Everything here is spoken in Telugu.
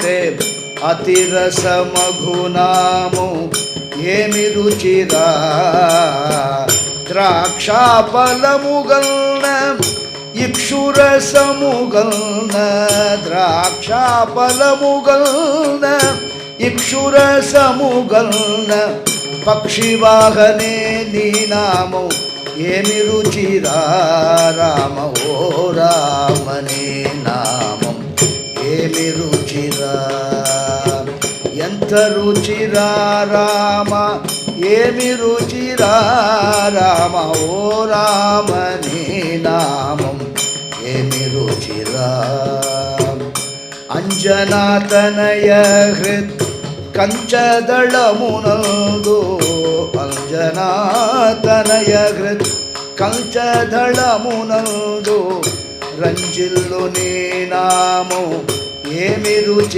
కంటే అతిరసమగునాము ఏమి రుచిరా. ద్రాక్షాఫలముగల్న ఇక్షురసముగల్న ద్రాక్షాఫలముగల్న ఇక్షురసముగల్న పక్షివాహనే నీ నామం ఏమి రుచిరా. రామ ఓ రామనే నామం ఏమి రుచిరా. ఎంత రుచిరా రామ ఏమి రుచిరా. రామ ఓ రామనే నామం ఏమి రుచిరా. అంజనాతనయ హృత్ కంచదళమునందు అంజనాతనయ హృత్ కంచదళమునందు రంజిల్లు నీ నామం ఏమి రుచి.